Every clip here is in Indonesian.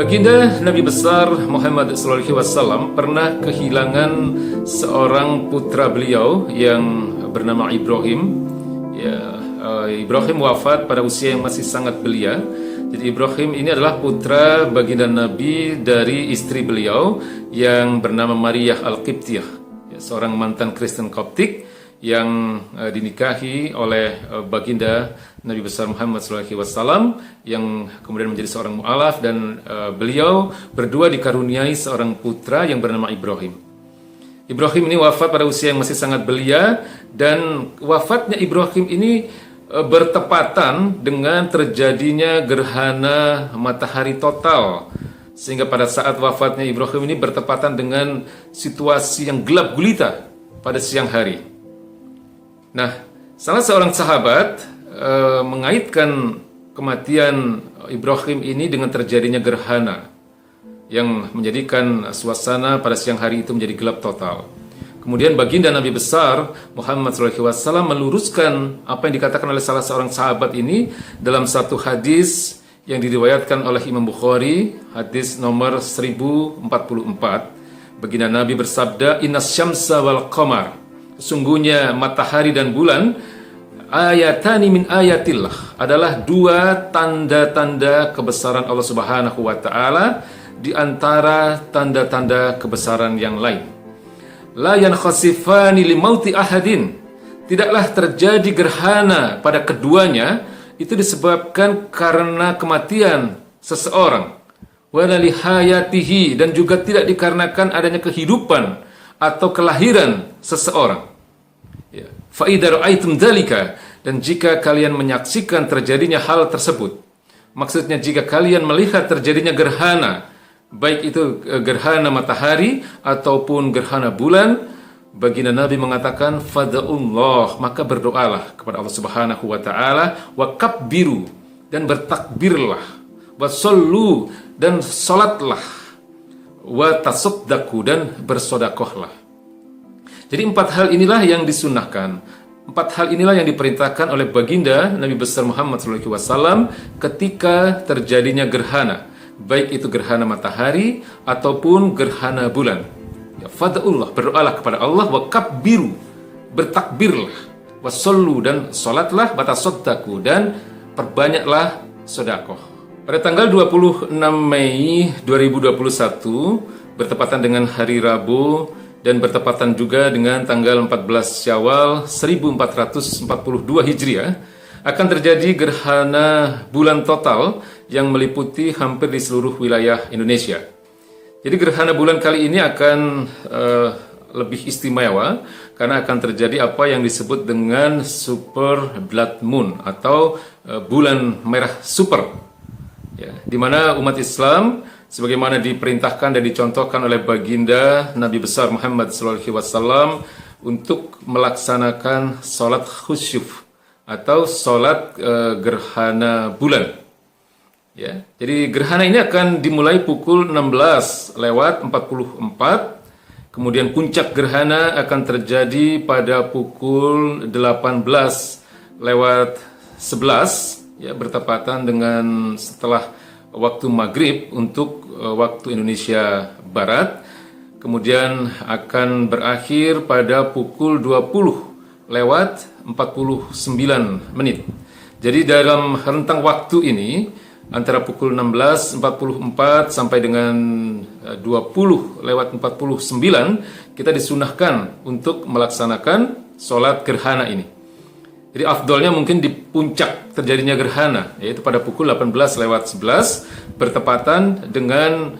Baginda Nabi besar Muhammad SAW pernah kehilangan seorang putra beliau yang bernama Ibrahim. Ibrahim wafat pada usia yang masih sangat belia. Jadi Ibrahim ini adalah putra baginda Nabi dari istri beliau yang bernama Maria Al-Qibtiyah, seorang mantan Kristen Koptik yang dinikahi oleh baginda Nabi besar Muhammad SAW yang kemudian menjadi seorang mu'alaf, dan beliau berdua dikaruniai seorang putra yang bernama Ibrahim. Ibrahim ini wafat pada usia yang masih sangat belia, dan wafatnya Ibrahim ini bertepatan dengan terjadinya gerhana matahari total, sehingga pada saat wafatnya Ibrahim ini bertepatan dengan situasi yang gelap gulita pada siang hari. Nah, salah seorang sahabat mengaitkan kematian Ibrahim ini dengan terjadinya gerhana yang menjadikan suasana pada siang hari itu menjadi gelap total. Kemudian baginda Nabi besar Muhammad SAW meluruskan apa yang dikatakan oleh salah seorang sahabat ini dalam satu hadis yang diriwayatkan oleh Imam Bukhari, hadis nomor 1044. Baginda Nabi bersabda, "Innas syamsa wal qamar." Sesungguhnya matahari dan bulan, ayatani min ayatillah, adalah dua tanda-tanda kebesaran Allah Subhanahu wa taala di antara tanda-tanda kebesaran yang lain. La yankhasifani li mauti ahadin. Tidaklah terjadi gerhana pada keduanya itu disebabkan karena kematian seseorang. Wa la li hayatihi, dan juga tidak dikarenakan adanya kehidupan atau kelahiran seseorang. Fa idza ra'aitum dzalika, dan jika kalian menyaksikan terjadinya hal tersebut, maksudnya jika kalian melihat terjadinya gerhana, baik itu gerhana matahari ataupun gerhana bulan, baginda Nabi mengatakan fad'ullah, maka berdoalah kepada Allah Subhanahu wa taala, wa kabbiru, dan bertakbirlah, wa shollu, dan salatlah, wa tasaddaqu, dan bersedekahlah. Jadi 4 hal inilah yang disunnahkan. 4 hal inilah yang diperintahkan oleh baginda Nabi besar Muhammad SAW ketika terjadinya gerhana, baik itu gerhana matahari ataupun gerhana bulan. Ya, fad'ullah, berdoalah kepada Allah, wa kabbiru, bertakbirlah, wa shollu, dan salatlah, wa tasaddaqu, dan perbanyaklah sedekah. Pada tanggal 26 Mei 2021 bertepatan dengan hari Rabu dan bertepatan juga dengan tanggal 14 Syawal 1442 Hijriah akan terjadi gerhana bulan total yang meliputi hampir di seluruh wilayah Indonesia. Jadi gerhana bulan kali ini akan lebih istimewa karena akan terjadi apa yang disebut dengan super blood moon atau bulan merah super. Ya, di mana umat Islam sebagaimana diperintahkan dan dicontohkan oleh baginda Nabi besar Muhammad SAW untuk melaksanakan sholat khusyuf atau sholat gerhana bulan. Ya, jadi gerhana ini akan dimulai pukul 16:44, kemudian puncak gerhana akan terjadi pada pukul 18:11, ya, bertepatan dengan setelah waktu maghrib untuk waktu Indonesia Barat, kemudian akan berakhir pada pukul 20:49. Jadi dalam rentang waktu ini antara pukul 16:44 sampai dengan 20:49 kita disunahkan untuk melaksanakan sholat gerhana ini. Jadi afdolnya mungkin di puncak terjadinya gerhana, yaitu pada pukul 18:11 bertepatan dengan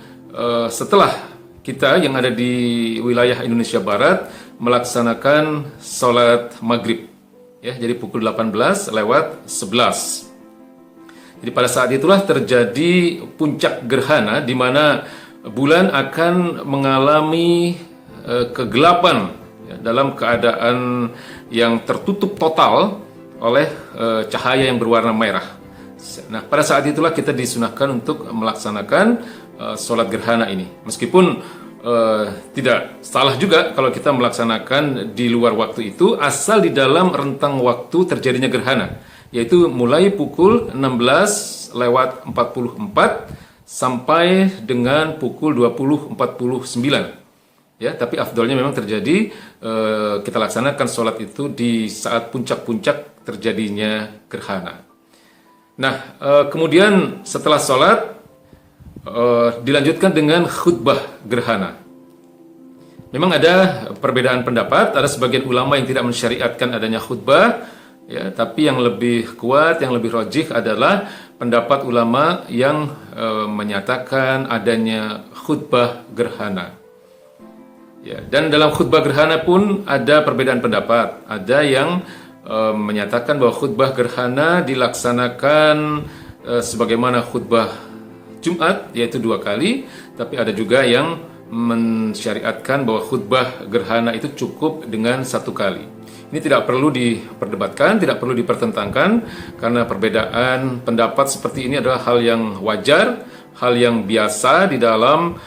setelah kita yang ada di wilayah Indonesia Barat melaksanakan sholat maghrib. Ya, jadi pukul 18:11. Jadi pada saat itulah terjadi puncak gerhana di mana bulan akan mengalami kegelapan, ya, dalam keadaan yang tertutup total oleh cahaya yang berwarna merah. Nah, pada saat itulah kita disunahkan untuk melaksanakan sholat gerhana ini. Meskipun tidak salah juga kalau kita melaksanakan di luar waktu itu, asal di dalam rentang waktu terjadinya gerhana, yaitu mulai pukul 16:44 sampai dengan pukul 20.49. Ya, tapi afdolnya memang terjadi kita laksanakan sholat itu di saat puncak-puncak terjadinya gerhana. Nah, kemudian setelah sholat dilanjutkan dengan khutbah gerhana. Memang ada perbedaan pendapat, ada sebagian ulama yang tidak mensyariatkan adanya khutbah, ya, tapi yang lebih kuat, yang lebih rajih adalah pendapat ulama yang menyatakan adanya khutbah gerhana. Ya, dan dalam khutbah gerhana pun ada perbedaan pendapat. Ada yang menyatakan bahwa khutbah gerhana dilaksanakan sebagaimana khutbah Jumat, yaitu 2 kali. Tapi ada juga yang mensyariatkan bahwa khutbah gerhana itu cukup dengan 1 kali. Ini tidak perlu diperdebatkan, tidak perlu dipertentangkan, karena perbedaan pendapat seperti ini adalah hal yang wajar, hal yang biasa di dalam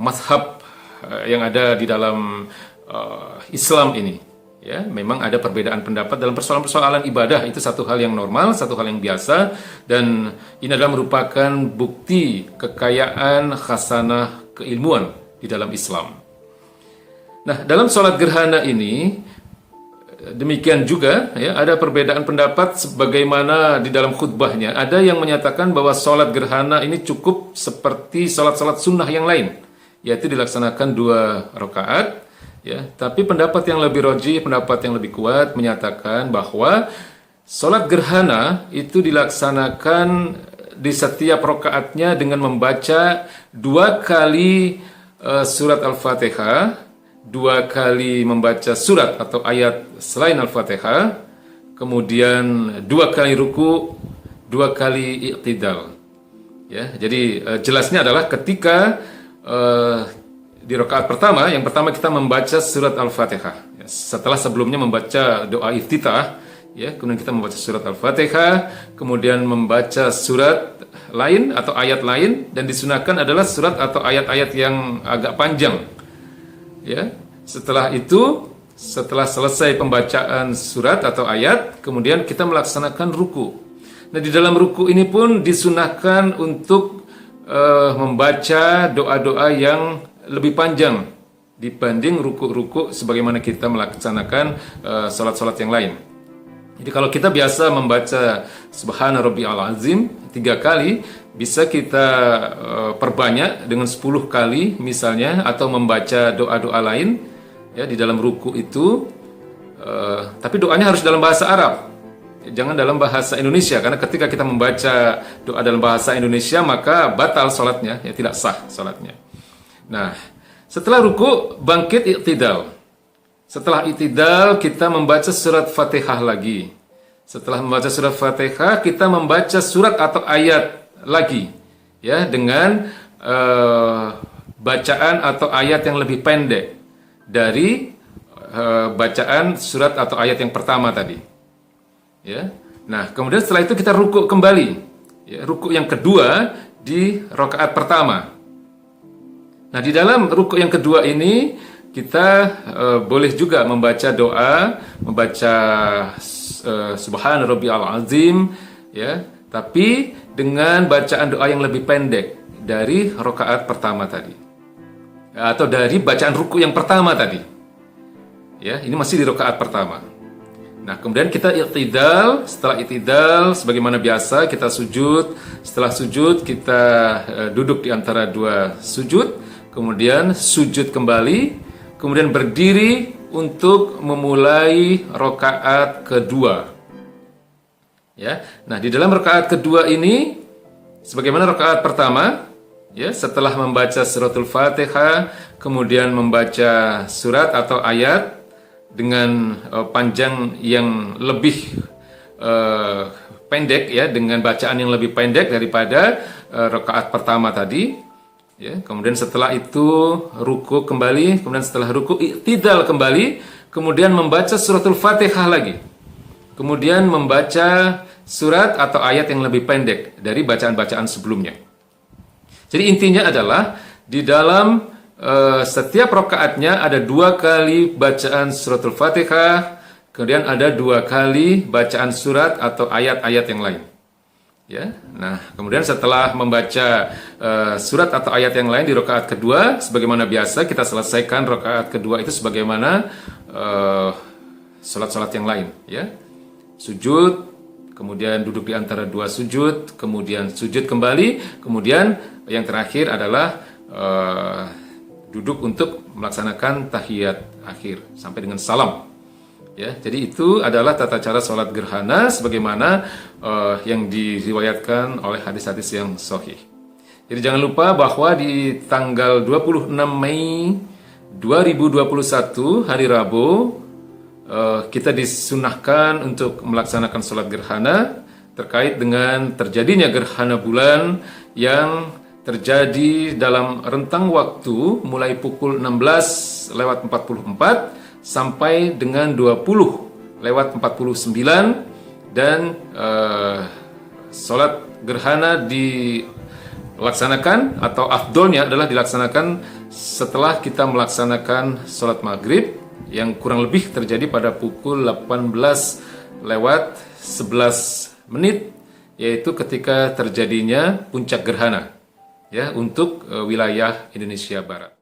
mazhab yang ada di dalam Islam ini. Ya, memang ada perbedaan pendapat dalam persoalan-persoalan ibadah, itu satu hal yang normal, satu hal yang biasa, dan ini adalah merupakan bukti kekayaan khasanah keilmuan di dalam Islam. Nah, dalam sholat gerhana ini demikian juga, ya, ada perbedaan pendapat sebagaimana di dalam khutbahnya. Ada yang menyatakan bahwa sholat gerhana ini cukup seperti sholat-sholat sunnah yang lain, yaitu dilaksanakan 2 rakaat. Ya, tapi pendapat yang lebih rajih, pendapat yang lebih kuat menyatakan bahwa sholat gerhana itu dilaksanakan di setiap rakaatnya dengan membaca 2 kali surat Al-Fatihah, 2 kali membaca surat atau ayat selain Al-Fatihah, kemudian 2 kali ruku, 2 kali i'tidal. Ya, jadi jelasnya adalah ketika di rakaat pertama, yang pertama kita membaca surat Al-Fatihah. Ya, setelah sebelumnya membaca doa iftitah, ya, kemudian kita membaca surat Al-Fatihah, kemudian membaca surat lain atau ayat lain, dan disunahkan adalah surat atau ayat-ayat yang agak panjang. Ya, setelah itu, setelah selesai pembacaan surat atau ayat, kemudian kita melaksanakan ruku. Nah, di dalam ruku ini pun disunahkan untuk membaca doa-doa yang lebih panjang dibanding ruku-ruku sebagaimana kita melaksanakan salat-salat yang lain. Jadi kalau kita biasa membaca Subhana Rabbiyal Azim 3 kali, bisa kita perbanyak dengan 10 kali misalnya, atau membaca doa-doa lain ya di dalam ruku itu, tapi doanya harus dalam bahasa Arab. Jangan dalam bahasa Indonesia, karena ketika kita membaca doa dalam bahasa Indonesia maka batal salatnya, ya, tidak sah salatnya. Nah, setelah ruku bangkit i'tidal. Setelah i'tidal kita membaca surat Fatihah lagi. Setelah membaca surat Fatihah kita membaca surat atau ayat lagi, ya, dengan bacaan atau ayat yang lebih pendek dari bacaan surat atau ayat yang pertama tadi. Ya. Nah, kemudian setelah itu kita ruku kembali. Ya, ruku yang kedua di rakaat pertama. Nah, di dalam ruku yang kedua ini kita boleh juga membaca doa, membaca Subhana Rabbiyal Azim, ya, tapi dengan bacaan doa yang lebih pendek dari rakaat pertama tadi, atau dari bacaan ruku yang pertama tadi. Ya, ini masih di rakaat pertama. Nah, kemudian kita i'tidal. Setelah i'tidal, sebagaimana biasa kita sujud. Setelah sujud kita duduk di antara 2 sujud. Kemudian sujud kembali, kemudian berdiri untuk memulai rakaat kedua. Ya, nah di dalam rakaat kedua ini, sebagaimana rakaat pertama, ya, setelah membaca suratul Fatihah, kemudian membaca surat atau ayat dengan panjang yang lebih pendek, ya, dengan bacaan yang lebih pendek daripada rakaat pertama tadi. Ya, kemudian setelah itu ruku kembali, kemudian setelah ruku i'tidal kembali, kemudian membaca suratul Fatihah lagi, kemudian membaca surat atau ayat yang lebih pendek dari bacaan-bacaan sebelumnya. Jadi intinya adalah di dalam setiap rakaatnya ada 2 kali bacaan suratul Fatihah, kemudian ada 2 kali bacaan surat atau ayat-ayat yang lain. Ya, nah kemudian setelah membaca surat atau ayat yang lain di rakaat kedua, sebagaimana biasa kita selesaikan rakaat kedua itu sebagaimana salat-salat yang lain, ya. Sujud, kemudian duduk di antara dua sujud, kemudian sujud kembali, kemudian yang terakhir adalah duduk untuk melaksanakan tahiyat akhir sampai dengan salam. Ya, jadi itu adalah tata cara sholat gerhana sebagaimana yang diriwayatkan oleh hadis-hadis yang sahih. Jadi jangan lupa bahwa di tanggal 26 Mei 2021 hari Rabu kita disunahkan untuk melaksanakan sholat gerhana terkait dengan terjadinya gerhana bulan yang terjadi dalam rentang waktu mulai pukul 16:44 sampai dengan 20:49 dan sholat gerhana dilaksanakan atau afdolnya adalah dilaksanakan setelah kita melaksanakan sholat maghrib yang kurang lebih terjadi pada pukul 18:11 yaitu ketika terjadinya puncak gerhana ya untuk wilayah Indonesia Barat.